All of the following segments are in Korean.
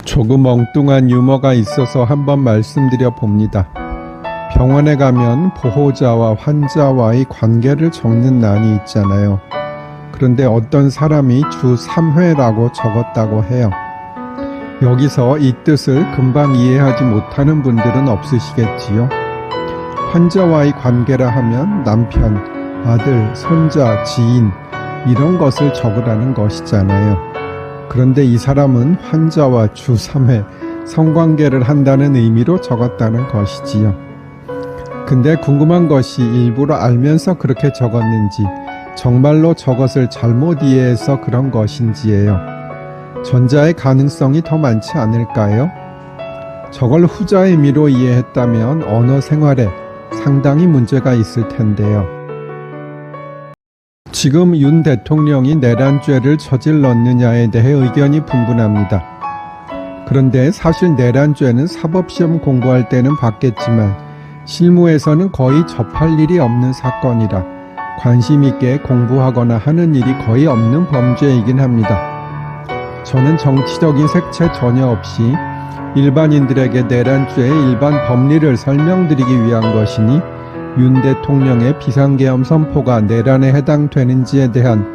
조금 엉뚱한 유머가 있어서 한번 말씀드려 봅니다. 병원에 가면 보호자와 환자와의 관계를 적는 난이 있잖아요. 그런데 어떤 사람이 주 3회라고 적었다고 해요. 여기서 이 뜻을 금방 이해하지 못하는 분들은 없으시겠지요. 환자와의 관계라 하면 남편, 아들, 손자, 지인 이런 것을 적으라는 것이잖아요. 그런데 이 사람은 환자와 주 3회 성관계를 한다는 의미로 적었다는 것이지요. 근데 궁금한 것이 일부러 알면서 그렇게 적었는지 정말로 저것을 잘못 이해해서 그런 것인지예요. 전자의 가능성이 더 많지 않을까요? 저걸 후자의 의미로 이해했다면 언어 생활에 상당히 문제가 있을 텐데요. 지금 윤 대통령이 내란죄를 저질렀느냐에 대해 의견이 분분합니다. 그런데 사실 내란죄는 사법시험 공부할 때는 봤겠지만 실무에서는 거의 접할 일이 없는 사건이라 관심 있게 공부하거나 하는 일이 거의 없는 범죄이긴 합니다. 저는 정치적인 색채 전혀 없이 일반인들에게 내란죄의 일반 법리를 설명드리기 위한 것이니 윤 대통령의 비상계엄 선포가 내란에 해당되는지에 대한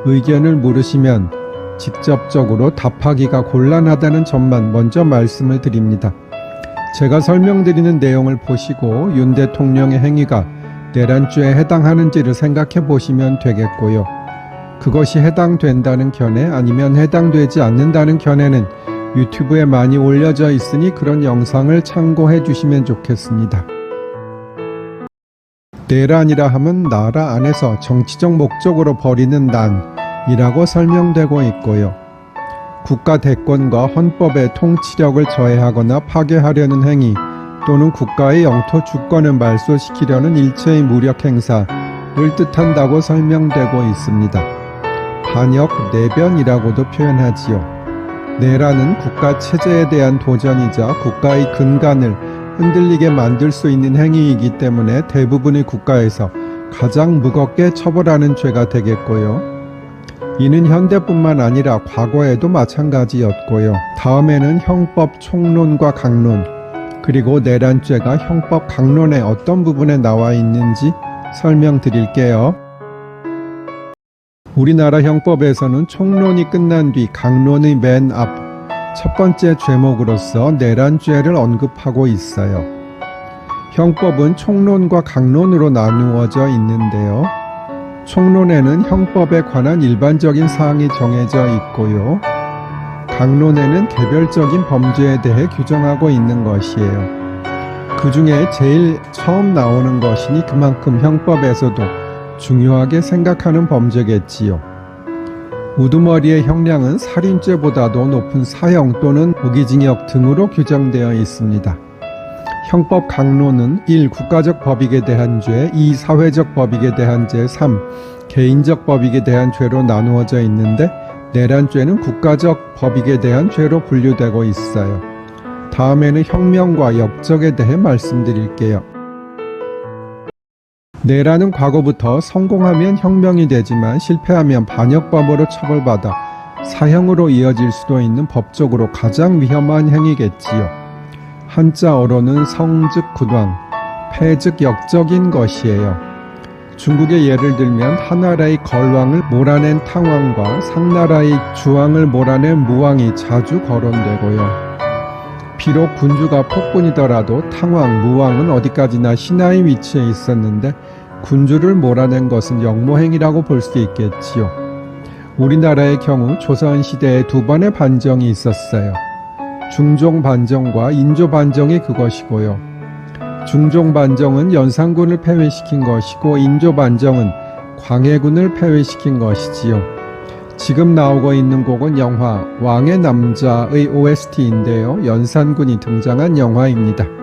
의견을 물으시면 직접적으로 답하기가 곤란하다는 점만 먼저 말씀을 드립니다. 제가 설명드리는 내용을 보시고 윤 대통령의 행위가 내란죄에 해당하는지를 생각해 보시면 되겠고요. 그것이 해당된다는 견해 아니면 해당되지 않는다는 견해는 유튜브에 많이 올려져 있으니 그런 영상을 참고해 주시면 좋겠습니다. 내란이라 하면 나라 안에서 정치적 목적으로 벌이는 난이라고 설명되고 있고요. 국가 대권과 헌법의 통치력을 저해하거나 파괴하려는 행위 또는 국가의 영토 주권을 말소시키려는 일체의 무력 행사를 뜻한다고 설명되고 있습니다. 반역 내변이라고도 표현하지요. 내란은 국가 체제에 대한 도전이자 국가의 근간을 흔들리게 만들 수 있는 행위이기 때문에 대부분의 국가에서 가장 무겁게 처벌하는 죄가 되겠고요. 이는 현대뿐만 아니라 과거에도 마찬가지였고요. 다음에는 형법 총론과 강론, 그리고 내란죄가 형법 강론의 어떤 부분에 나와 있는지 설명드릴게요. 우리나라 형법에서는 총론이 끝난 뒤 강론의 맨 앞 첫 번째 죄목으로서 내란죄를 언급하고 있어요. 형법은 총론과 강론으로 나누어져 있는데요. 총론에는 형법에 관한 일반적인 사항이 정해져 있고요. 강론에는 개별적인 범죄에 대해 규정하고 있는 것이에요. 그 중에 제일 처음 나오는 것이니 그만큼 형법에서도 중요하게 생각하는 범죄겠지요. 우두머리의 형량은 살인죄보다도 높은 사형 또는 무기징역 등으로 규정되어 있습니다. 형법 강론은 1. 국가적 법익에 대한 죄, 2. 사회적 법익에 대한 죄, 3. 개인적 법익에 대한 죄로 나누어져 있는데 내란죄는 국가적 법익에 대한 죄로 분류되고 있어요. 다음에는 혁명과 역적에 대해 말씀드릴게요. 내란은 과거부터 성공하면 혁명이 되지만 실패하면 반역범으로 처벌받아 사형으로 이어질 수도 있는 법적으로 가장 위험한 행위겠지요. 한자어로는 성즉 구당, 패즉 역적인 것이에요. 중국의 예를 들면 하나라의 걸왕을 몰아낸 탕왕과 상나라의 주왕을 몰아낸 무왕이 자주 거론되고요. 비록 군주가 폭군이더라도 탕왕, 무왕은 어디까지나 신하의 위치에 있었는데 군주를 몰아낸 것은 역모행이라고 볼 수 있겠지요. 우리나라의 경우 조선시대에 두 번의 반정이 있었어요. 중종반정과 인조반정이 그것이고요. 중종반정은 연산군을 패회시킨 것이고 인조반정은 광해군을 패회시킨 것이지요. 지금 나오고 있는 곡은 영화 왕의 남자의 OST인데요. 연산군이 등장한 영화입니다.